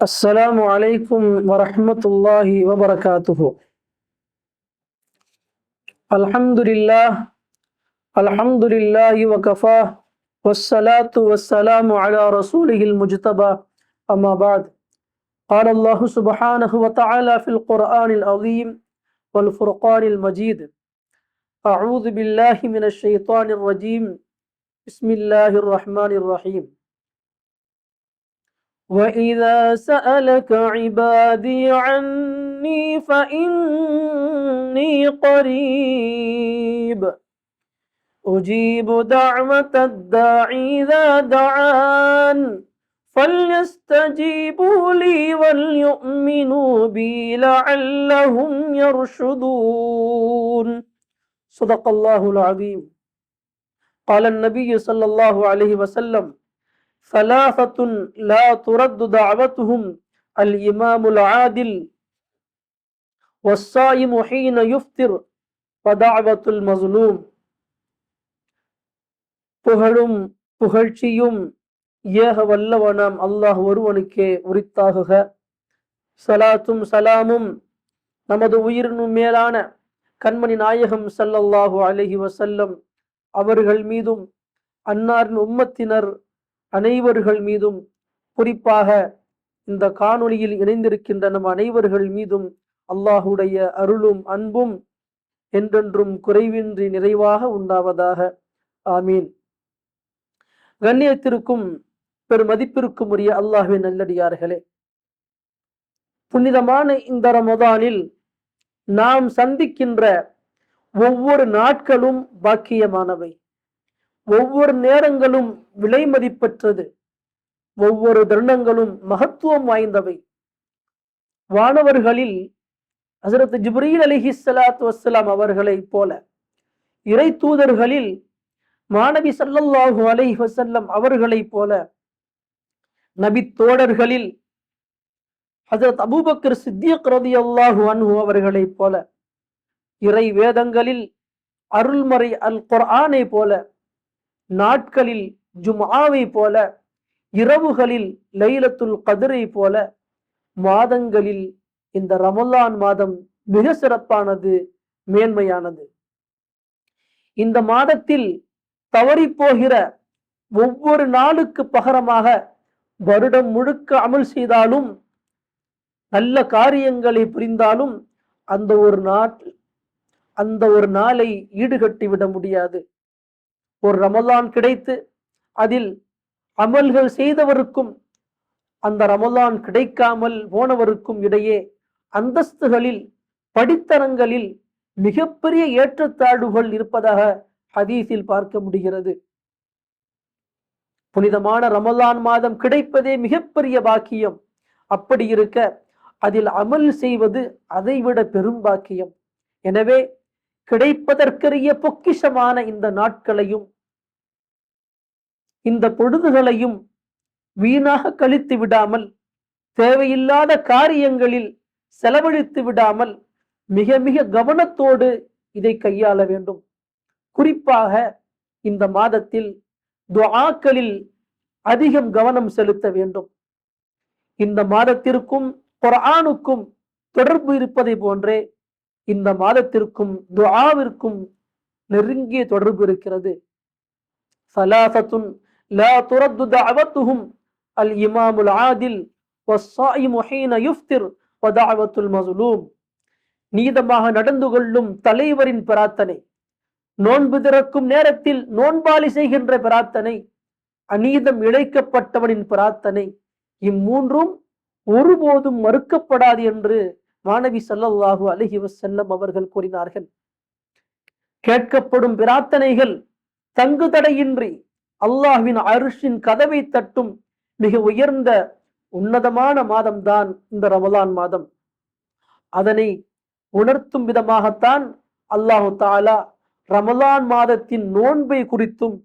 السلام عليكم ورحمة الله وبركاته. الحمد لله وكفى والصلاة والسلام على رسوله المجتبى. أما بعد، قال الله سبحانه وتعالى في القرآن العظيم والفرقان المجيد: أعوذ بالله من الشيطان الرجيم. بسم الله الرحمن الرحيم. وَإِذَا سَأَلَكَ عِبَادِي عَنِّي فَإِنِّي قَرِيبٌ أُجِيبُ دَعْوَةَ الدَّاعِ إِذَا دَعَانِ فَلْيَسْتَجِيبُوا لِي وَلْيُؤْمِنُوا بِي لَعَلَّهُمْ يَرْشُدُونَ. صدق الله العظيم. قال النبي صلى الله عليه وسلم: ثلاثة لا ترد دعوتهم: الإمام العادل والصائم حين يفطر ودعوة المظلوم. புகழும் புகழ்ச்சியும் ஏக வல்லவனாம் அல்லாஹ் ஒருவனுக்கே உரித்தாகுக. சலாத்தும் சலாமும் நமது உயிரினும் மேலான கண்மணி நாயகம் ஸல்லல்லாஹு அலைஹி வஸல்லம் அவர்கள் மீதும் அன்னாரின் உம்மத்தினர் அனைவர்கள் மீதும், குறிப்பாக இந்த காணொளியில் இணைந்திருக்கின்ற நம் அனைவர்கள் மீதும் அல்லாஹுடைய அருளும் அன்பும் என்றென்றும் குறைவின்றி நிறைவாக உண்டாவதாக. ஆமீன். கண்ணியத்திற்கும் பெருமதிப்பிற்கும் உரிய அல்லாஹ்வின் நல்லடியார்களே, புனிதமான இந்த ரமதானில் நாம் சந்திக்கின்ற ஒவ்வொரு நாட்களும் பாக்கியமானவை, ஒவ்வொரு நேரங்களும் விலை மதிப்பற்றது, ஒவ்வொரு தருணங்களும் மகத்துவம் வாய்ந்தவை. வானவர்களில் ஹஸரத் ஜிப்ரீல் அலைஹிஸ்ஸலாத்து வஸ்ஸலாம் அவர்களைப் போல, இறை தூதர்களில் மாநபி ஸல்லல்லாஹு அலைஹி வஸல்லம் அவர்களைப் போல, நபி தோழர்களில் ஹஸரத் அபூபக்கர் சித்திக் ரலியல்லாஹு அன்ஹு அவர்களைப் போல, இறை வேதங்களில் அருள்மறை அல் குர்ஆனை போல, நாட்களில் ஜும்ஆவை போல, இரவுகளில் லைலத்துல் கத்ரை போல, மாதங்களில் இந்த ரமலான் மாதம் மிக சிறப்பானது, மேன்மையானது. இந்த மாதத்தில் தவறிப்போகிற ஒவ்வொரு நாளுக்கு பகரமாக வருடம் முழுக்க அமல் செய்தாலும், நல்ல காரியங்களை புரிந்தாலும் அந்த ஒரு நாளை ஈடுகட்டிவிட முடியாது. ஒரு ரமலான் கிடைத்து அதில் அமல்கள் செய்தவருக்கும் அந்த ரமலான் கிடைக்காமல் போனவருக்கும் இடையே அந்தஸ்துகளில், படித்தரங்களில் மிகப்பெரிய ஏற்றத்தாழ்வுகள் இருப்பதாக ஹதீஸில் பார்க்க முடிகிறது. புனிதமான ரமலான் மாதம் கிடைப்பதே மிகப்பெரிய பாக்கியம். அப்படி இருக்க அதில் அமல் செய்வது அதைவிட பெரும் பாக்கியம். எனவே கிடைப்பதற்கரிய பொக்கிஷமான இந்த நாட்களையும் இந்த பொழுதுகளையும் வீணாக கழித்து விடாமல், தேவையில்லாத காரியங்களில் செலவழித்து விடாமல், மிக மிக கவனத்தோடு இதை கையாள வேண்டும். குறிப்பாக இந்த மாதத்தில் துஆக்களில் அதிகம் கவனம் செலுத்த வேண்டும். இந்த மாதத்திற்கும் குர்ஆனுக்கும் தொடர்பு இருப்பதை போன்றே இந்த மாதத்திற்கும் துஆவிற்கும் நெருங்கிய தொடர்பு இருக்கிறது. ஸலாஸத்துன் லா துரத்து தஅவத்துஹும்: அல் இமாமுல் ஆதில் வஸ்ஸாயிமு ஹீன யுஃப்திர் வதஅவத்துல் மஸ்லூம். நீதமாக நடந்து கொள்ளும் தலைவரின் பிரார்த்தனை, நோன்பு திறக்கும் நேரத்தில் நோன்பாளி செய்கின்ற பிரார்த்தனை, அநீதம் இழைக்கப்பட்டவனின் பிரார்த்தனை, இம்மூன்றும் ஒருபோதும் மறுக்கப்படாது என்று மாநபி ஸல்லல்லாஹு அலைஹி வஸல்லம் அவர்கள் கூறினார்கள். கேட்கப்படும் பிரார்த்தனைகள் தங்கு தடையின்றி அல்லாஹ்வின் அர்ஷின் கதவை தட்டும் மிக உயர்ந்த உன்னதமான மாதம்தான் இந்த ரமலான் மாதம். அதனை உணர்த்தும் விதமாகத்தான் அல்லாஹு தஆலா ரமலான் மாதத்தின் நோன்பை குறித்தும்,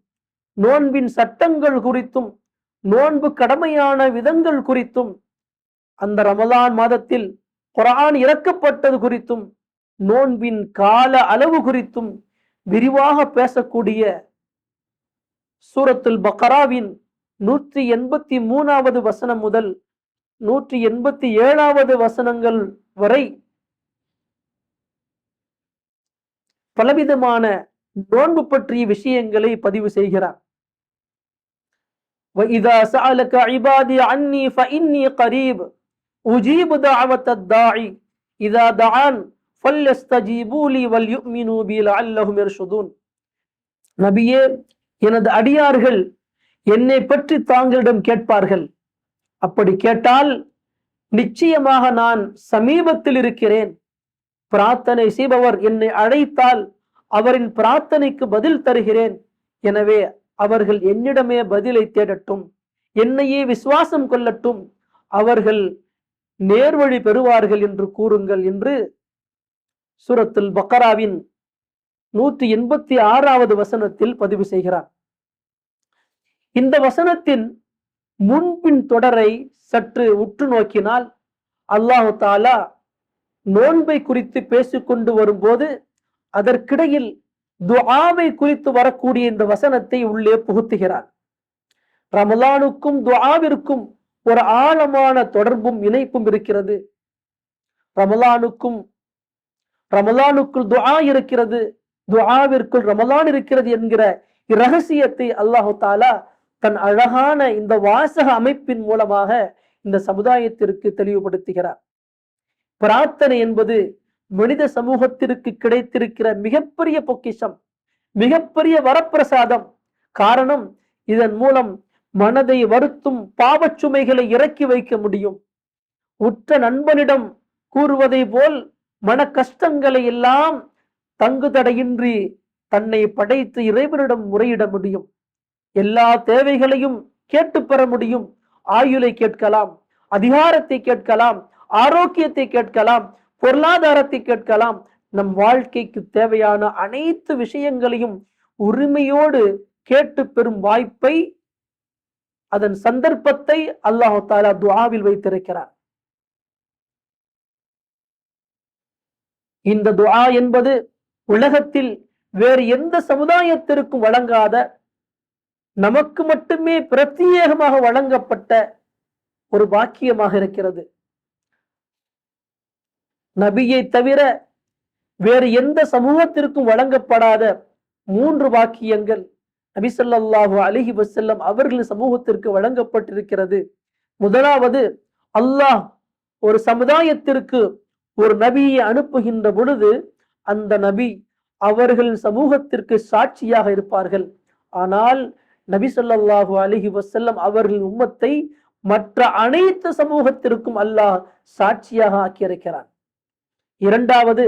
நோன்பின் சட்டங்கள் குறித்தும், நோன்பு கடமையான விதங்கள் குறித்தும், அந்த ரமலான் மாதத்தில் குர்ஆன் இறக்கப்பட்டது குறித்தும், நோன்பின் கால அளவு குறித்தும் விரிவாக பேசக்கூடிய சூரத்துல் பக்ராவின் 183வது வசனம் முதல் 187வது வசனங்கள் வரை பலவிதமான நோன்பு பற்றிய விஷயங்களை பதிவு செய்கிறார். وَإِذَا سَأَلَكَ عِبَادِي عَنِّي فَإِنِّي قَرِيبٌ أُجِيبُ دَعْوَةَ الدَّاعِ إِذَا دَعَانِ فَلْيَسْتَجِيبُوا لِي وَلْيُؤْمِنُوا بِي لَعَلَّهُمْ يَرْشُدُونَ. நபியே, எனது அடியார்கள் என்னை பற்றி தாங்களிடம் கேட்பார்கள். அப்படி கேட்டால் நிச்சயமாக நான் சமீபத்தில் இருக்கிறேன். பிரார்த்தனை செய்பவர் என்னை அழைத்தால் அவரின் பிரார்த்தனைக்கு பதில் தருகிறேன். எனவே அவர்கள் என்னிடமே பதிலை தேடட்டும், என்னையே விசுவாசம் கொள்ளட்டும், அவர்கள் நேர்வழி பெறுவார்கள் என்று கூறுங்கள் என்று சூரத்துல் பக்கராவின் 186வது வசனத்தில் பதிவு செய்கிறார். இந்த வசனத்தின் முன்பின் தொடரை சற்று உற்று நோக்கினால் அல்லாஹு தாலா நோன்பை குறித்து பேசிக்கொண்டு வரும்போது அதற்கிடையில் துஆவை குறித்து வரக்கூடிய இந்த வசனத்தை உள்ளே புகுத்துகிறார். ரமலானுக்கும் துஆவிற்கும் ஒரு ஆழமான தொடர்பும் இணைப்பும் இருக்கிறது. ரமலானுக்குள் துஆ இருக்கிறது, துஆவிற்குள் ரமலான் இருக்கிறது என்கிற இரகசியத்தை அல்லாஹு தாலா தன் அழகான இந்த வாசக அமைப்பின் மூலமாக இந்த சமுதாயத்திற்கு தெளிவுபடுத்துகிறார். பிரார்த்தனை என்பது மனித சமூகத்திற்கு கிடைத்திருக்கிற மிகப்பெரிய பொக்கிஷம், மிகப்பெரிய வரப்பிரசாதம். காரணம், இதன் மூலம் மனதை வருத்தும் பாவச்சுமைகளை இறக்கி வைக்க முடியும். உற்ற நண்பனிடம் கூறுவதை போல் மன கஷ்டங்களை எல்லாம் தங்குதடையின்றி தன்னை படைத்து இறைவனிடம் முறையிட முடியும். எல்லா தேவைகளையும் கேட்டு பெற முடியும். ஆயுளை கேட்கலாம், அதிகாரத்தை கேட்கலாம், ஆரோக்கியத்தை கேட்கலாம், பொருளாதாரத்தை கேட்கலாம். நம் வாழ்க்கைக்கு தேவையான அனைத்து விஷயங்களையும் உரிமையோடு கேட்டு பெறும் வாய்ப்பை, அதன் சந்தர்ப்பத்தை அல்லாஹு தஆலா துஆவில் வைத்திருக்கிறார். இந்த துஆ என்பது உலகத்தில் வேறு எந்த சமுதாயத்திற்கும் வழங்காத, நமக்கு மட்டுமே பிரத்யேகமாக வழங்கப்பட்ட ஒரு பாக்கியமாக இருக்கிறது. நபியை தவிர வேறு எந்த சமூகத்திற்கும் வழங்கப்படாத 3 வாக்கியங்கள் நபி ஸல்லல்லாஹு அலைஹி வஸல்லம் அவர்கள் சமூகத்திற்கு வழங்கப்பட்டிருக்கிறது. முதலாவது, அல்லாஹ் ஒரு சமுதாயத்திற்கு ஒரு நபியை அனுப்புகின்ற பொழுது அந்த நபி அவர்கள் சமூகத்திற்கு சாட்சியாக இருப்பார்கள். ஆனால் நபி ஸல்லல்லாஹு அலைஹி வஸல்லம் அவர்களின் உம்மத்தை மற்ற அனைத்து சமூகத்திற்கும் அல்லாஹ் சாட்சியாக ஆக்கியிருக்கிறான். இரண்டாவது,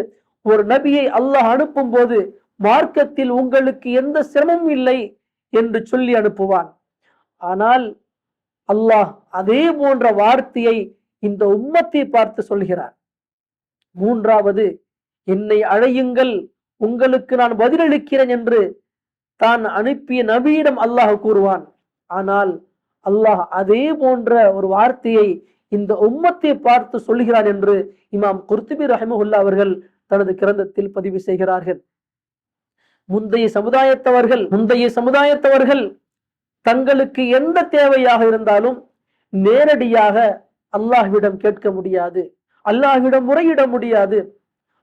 ஒரு நபியை அல்லாஹ் அனுப்பும் போது மார்க்கத்தில் உங்களுக்கு எந்த சிரமமும் இல்லை என்று சொல்லி அனுப்புவான். ஆனால் அல்லாஹ் அதே போன்ற வார்த்தையை இந்த உம்மத்தை பார்த்து சொல்கிறார். மூன்றாவது, என்னை அழையுங்கள், உங்களுக்கு நான் பதிலளிக்கிறேன் என்று தான் அனுப்பிய நபியிடம் அல்லாஹ் கூறுவான். ஆனால் அல்லாஹ் அதே போன்ற ஒரு வார்த்தையை இந்த உம்மத்தை பார்த்து சொல்கிறான் என்று இமாம் குர்துபி ரஹிமஹுல்லாஹ் அவர்கள் தனது கிரந்தத்தில் பதிவு செய்கிறார்கள். முந்தைய சமுதாயத்தவர்கள் தங்களுக்கு எந்த தேவையாக இருந்தாலும் நேரடியாக அல்லாஹ்விடம் கேட்க முடியாது, அல்லாஹ்விடம் முறையிட முடியாது.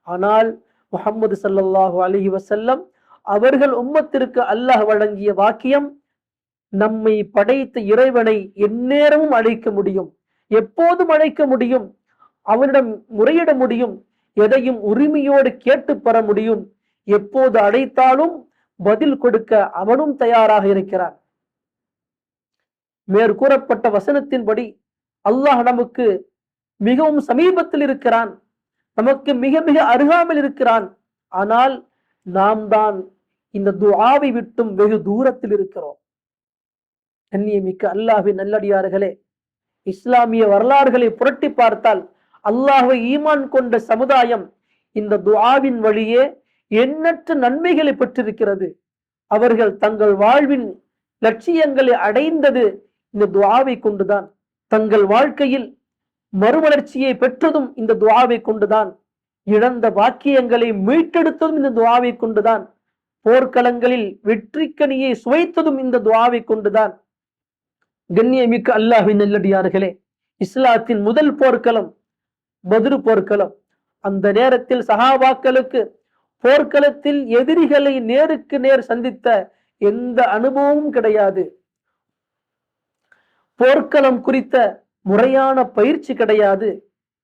ஆனால் முஹம்மது ஸல்லல்லாஹு அலைஹி வஸல்லம் அவர்கள் உம்மத்திற்கு அல்லாஹ் வழங்கிய வாக்கியம், நம்மை படைத்த இறைவனை எந்நேரமும் அழைக்க முடியும், எப்போதும் அழைக்க முடியும், அவனிடம் முறையிட முடியும், எதையும் உரிமையோடு கேட்டு பெற முடியும், எப்போது அழைத்தாலும் பதில் கொடுக்க அவனும் தயாராக இருக்கிறான். மேற்கூறப்பட்ட வசனத்தின்படி அல்லாஹ் நமக்கு மிகவும் சமீபத்தில் இருக்கிறான், நமக்கு மிக மிக அருகாமல் இருக்கிறான். ஆனால் நாம் தான் இந்த துஆவை விட்டும் வெகு தூரத்தில் இருக்கிறோம். கண்ணியமிக்க அல்லாஹ்வின் நல்லடியார்களே, இஸ்லாமிய வரலாறுகளை புரட்டி பார்த்தால் அல்லாஹ்வை ஈமான் கொண்ட சமுதாயம் இந்த துஆவின் வழியே எண்ணற்ற நன்மைகளை பெற்றிருக்கிறது. அவர்கள் தங்கள் வாழ்வின் லட்சியங்களை அடைந்தது இந்த துஆவை கொண்டுதான். தங்கள் வாழ்க்கையில் மறுமலர்ச்சியை பெற்றதும் இந்த துஆவை கொண்டுதான். இழந்த பாக்கியங்களை மீட்டெடுத்ததும் இந்த துஆவை கொண்டுதான். போர்க்களங்களில் வெற்றிக்கனியை சுவைத்ததும் இந்த துஆவை கொண்டுதான். கண்ணியமிக்க அல்லாஹ்வின் நல்லடியார்களே, இஸ்லாத்தின் முதல் போர்க்களம் பத்ரு போர்க்களம். அந்த நேரத்தில் சஹாபாக்களுக்கு போர்க்களத்தில் எதிரிகளை நேருக்கு நேர் சந்தித்த எந்த அனுபவமும் கிடையாது. போர்க்களம் குறித்த முறையான பயிற்சி கிடையாது.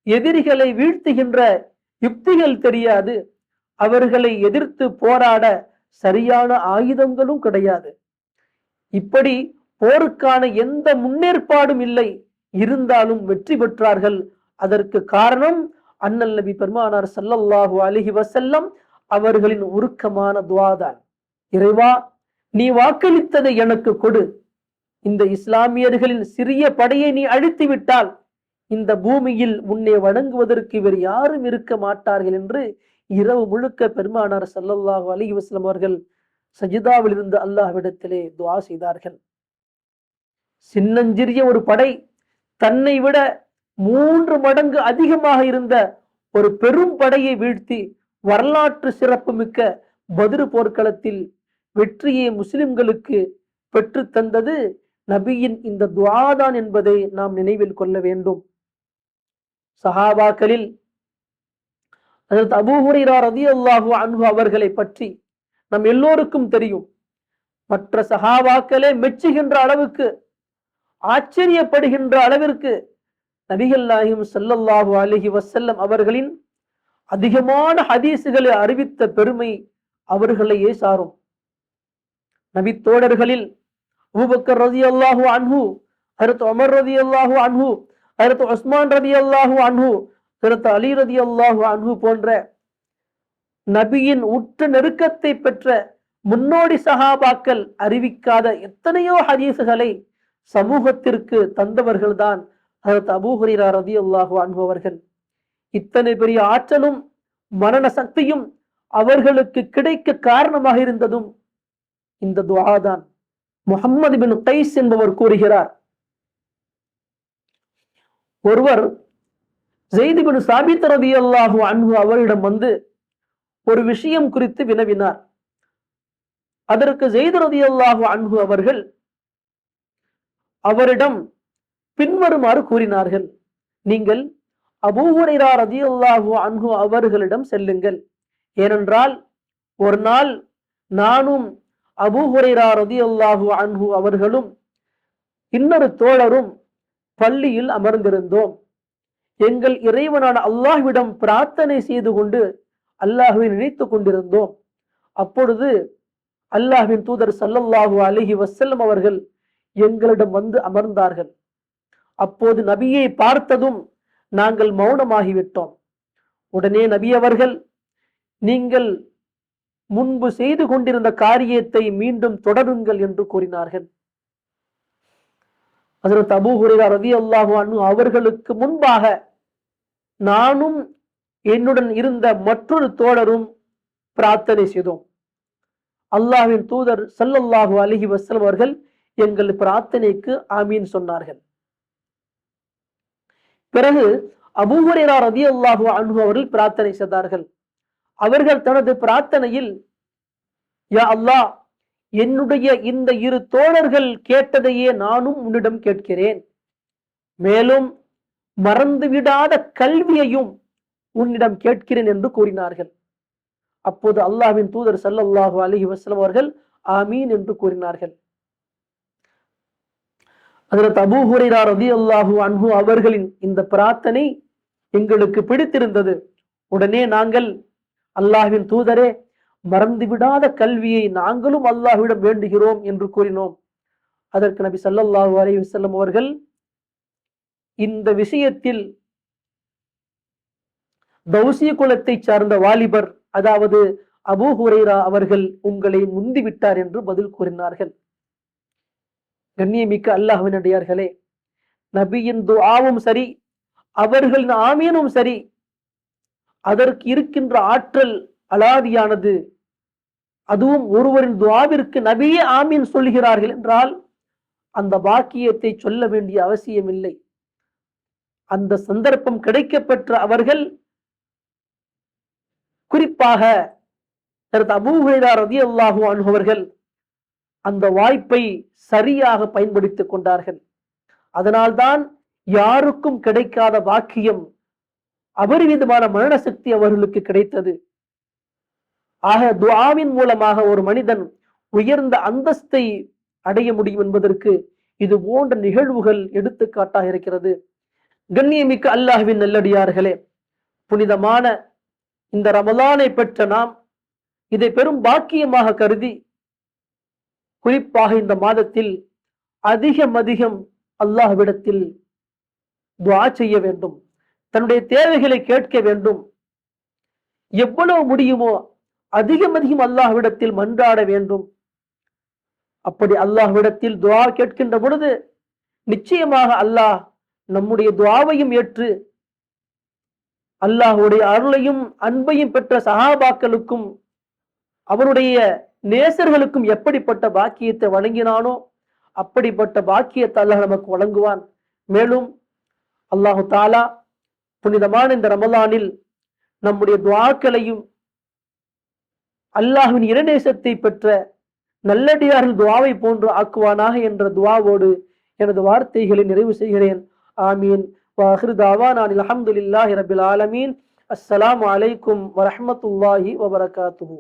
எதிரிகளை வீழ்த்துகின்ற யுக்திகள் தெரியாது. அவர்களை எதிர்த்து போராட சரியான ஆயுதங்களும் கிடையாது. இப்படி போருக்கான எந்த முன்னேற்பாடும் இல்லை. இருந்தாலும் வெற்றி பெற்றார்கள். அதற்கு காரணம் அண்ணல் நபி பெருமானார் ஸல்லல்லாஹு அலைஹி வஸல்லம் அவர்களின் உருக்கமான துஆ தான். இறைவா, நீ வாக்களித்ததை எனக்கு கொடு. இந்த இஸ்லாமியர்களின் சிறிய படையை நீ அழித்து விட்டால் இந்த பூமியில் உன்னை வணங்குவதற்கு வேறு யாரும் இருக்க மாட்டார்கள் என்று இரவு முழுக்க பெருமானார் ஸல்லல்லாஹு அலைஹி வஸல்லம் அவர்கள் சஜிதாவில் இருந்து அல்லாஹ்விடத்திலே துஆ செய்தார்கள். சின்னஞ்சிறிய ஒரு படை தன்னை விட 3 மடங்கு அதிகமாக இருந்த ஒரு பெரும் படையை வீழ்த்தி வரலாற்று சிறப்பு மிக்க பத்ரு போர்க்களத்தில் வெற்றியை முஸ்லிம்களுக்கு பெற்று தந்தது நபியின் இந்த துஆதான் என்பதை நாம் நினைவில் கொள்ள வேண்டும். சஹாபாக்களில் ஹஜ்ரத் அபூ ஹுரைரா ரலியல்லாஹு அன்ஹு அவர்களை பற்றி நம் எல்லோருக்கும் தெரியும். மற்ற சஹாபாக்களே மெச்சுகின்ற அளவுக்கு, ஆச்சரியப்படுகின்ற அளவிற்கு நபிகள் நாயகம் ஸல்லல்லாஹு அலைஹி வஸல்லம் அவர்களின் அதிகமான ஹதீசுகளை அறிவித்த பெருமை அவர்களையே சாரும். நபி தோழர்களில் அபூபக்கர் ரலியல்லாஹு அன்ஹு, ஹஜ்ரத் உமர் ரலியல்லாஹு அன்ஹு, ஹஜ்ரத் உஸ்மான் ரலியல்லாஹு அன்ஹு, ஹஜ்ரத் அலி ரலியல்லாஹு அன்ஹு போன்ற நபியின் உற்ற நெருக்கத்தை பெற்ற முன்னோடி சஹாபாக்கள் அறிவிக்காத எத்தனையோ ஹதீசுகளை சமூகத்திற்கு தந்தவர்கள்தான் ஹஜ்ரத் அபூ ஹுரைரா ரலியல்லாஹு அன்ஹு அவர்கள். இத்தனை பெரிய ஆற்றலும் மரண சக்தியும் அவர்களுக்கு கிடைக்க காரணமாக இருந்ததும் இந்த துஆ தான். முஹம்மது பின் கைஸ் என்பவர் கூறுகிறார், ஒருவர் ஸைத் பின் சாபித் ரலியல்லாஹு அன்ஹு அவரிடம் வந்து ஒரு விஷயம் குறித்து வினவினார். அதற்கு ஸைத் ரலியல்லாஹு அன்ஹு அவர்கள் அவரிடம் பின்வருமாறு கூறினார்கள், நீங்கள் அபூ ஹுரைரா ரலியல்லாஹு அன்ஹு அவர்களிடம் செல்லுங்கள். ஏனென்றால் ஒரு நாள் நானும் அபூ ஹுரைரா ரலியல்லாஹு அன்ஹு அவர்களும் இன்னொரு தோழரும் பள்ளியில் அமர்ந்திருந்தோம். எங்கள் இறைவனான அல்லாஹ்விடம் பிரார்த்தனை செய்து கொண்டு அல்லாஹ்வை நினைத்துக் கொண்டிருந்தோம். அப்பொழுது அல்லாஹ்வின் தூதர் ஸல்லல்லாஹு அலைஹி வஸல்லம் அவர்கள் எங்களிடம் வந்து அமர்ந்தார்கள். அப்போது நபியை பார்த்ததும் நாங்கள் மௌனமாகிவிட்டோம். உடனே நபி அவர்கள், நீங்கள் முன்பு செய்து கொண்டிருந்த காரியத்தை மீண்டும் தொடருங்கள் என்று கூறினார்கள். ஹஜ்ரத் அபூ ஹுரைரா ரலியல்லாஹு அன்ஹு அவர்களுக்கு முன்பாக நானும் என்னுடன் இருந்த மற்றொரு தோழரும் பிரார்த்தனை செய்தோம். அல்லாஹ்வின் தூதர் ஸல்லல்லாஹு அலைஹி வஸல்லம் அவர்கள் எங்கள் பிரார்த்தனைக்கு ஆமீன் சொன்னார்கள். பிறகு அபூ ஹுரைரா ரலியல்லாஹு அன்ஹு அவர்கள் பிரார்த்தனை செய்தார்கள். அவர்கள் தனது பிரார்த்தனையில், யா அல்லாஹ், என்னுடைய இந்த இரு தோழர்கள் கேட்டதையே நானும் உன்னிடம் கேட்கிறேன். மேலும் மறந்துவிடாத கல்வியையும் உன்னிடம் கேட்கிறேன் என்று கூறினார்கள். அப்போது அல்லாஹ்வின் தூதர் ஸல்லல்லாஹு அலைஹி வஸல்லம் அவர்கள் ஆமீன் என்று கூறினார்கள். ஹஜ்ரத் அபூ ஹுரைரா ரலியல்லாஹு அன்ஹு அவர்களின் இந்த பிரார்த்தனை எங்களுக்கு பிடித்திருந்தது. உடனே நாங்கள், அல்லாஹ்வின் தூதரே, மறந்துவிடாத கல்வியை நாங்களும் அல்லாஹ்விடம் வேண்டுகிறோம் என்று கூறினோம். அதற்கு நபி ஸல்லல்லாஹு அலைஹி வஸல்லம் அவர்கள், இந்த விஷயத்தில் தௌசி குலத்தை சார்ந்த வாலிபர், அதாவது அபூ ஹுரைரா அவர்கள் உங்களை முந்திவிட்டார் என்று பதில் கூறினார்கள். கண்ணியமிக்க அல்லாஹ்வின் அடியார்களே, நபியின் துஆவும் சரி, அவர்களின் ஆமீனும் சரி, அதற்கு இருக்கின்ற ஆற்றல் அலாதியானது. அதுவும் ஒருவரின் துஆவிற்கு நபியே ஆமீன் சொல்கிறார்கள் என்றால் அந்த பாக்கியத்தை சொல்ல வேண்டிய அவசியம் இல்லை. அந்த சந்தர்ப்பம் கிடைக்கப்பெற்ற அவர்கள், குறிப்பாக அபூ ஹுரைரா ரலியல்லாஹு அன்ஹு அவர்கள் அந்த வாய்ப்பை சரியாக பயன்படுத்திக் கொண்டார்கள். அதனால்தான் யாருக்கும் கிடைக்காத பாக்கியம், அபரிவிதமான மரண சக்தி அவர்களுக்கு கிடைத்தது. ஆக துஆவின் மூலமாக ஒரு மனிதன் உயர்ந்த அந்தஸ்தை அடைய முடியும் என்பதற்கு இது போன்ற நிகழ்வுகள் எடுத்துக்காட்டாக இருக்கிறது. கண்ணியமிக்க அல்லாஹ்வின் நல்லடியார்களே, புனிதமான இந்த ரமலானை பெற்ற நாம் இதை பெரும் பாக்கியமாக கருதி, குறிப்பாக இந்த மாதத்தில் அதிகம் அல்லாஹ்விடத்தில் துஆ செய்ய வேண்டும், தன்னுடைய தேவைகளை கேட்க வேண்டும். எவ்வளவு முடியுமோ அதிகம் அல்லாஹ்விடத்தில் மன்றாட வேண்டும். அப்படி அல்லாஹ்விடத்தில் துஆ கேட்கின்ற பொழுது நிச்சயமாக அல்லாஹ் நம்முடைய துஆவையும் ஏற்று அல்லாஹ்வுடைய அருளையும் அன்பையும் பெற்ற சஹாபாக்களுக்கும் அவருடைய நேசர்களுக்கும் எப்படிப்பட்ட பாக்கியத்தை வழங்கினானோ அப்படிப்பட்ட பாக்கியத்தை அல்லாஹ் நமக்கு வழங்குவான். மேலும் அல்லாஹு தாலா புனிதமான இந்த ரமலானில் நம்முடைய துஆக்களையும் அல்லாஹ்வின் இறைநேசத்தை பெற்ற நல்லடியார்கள் துஆவை போன்று ஆக்குவானாக என்ற துஆவோடு எனது வார்த்தைகளை நிறைவு செய்கிறேன். ஆமீன். வாஹிரு தாவானா அல்ஹம்துலில்லாஹி ரப்பில் ஆலமீன். அஸ்ஸலாமு அலைக்கும் வரஹ்மத்துல்லாஹி வபரகாத்துஹு.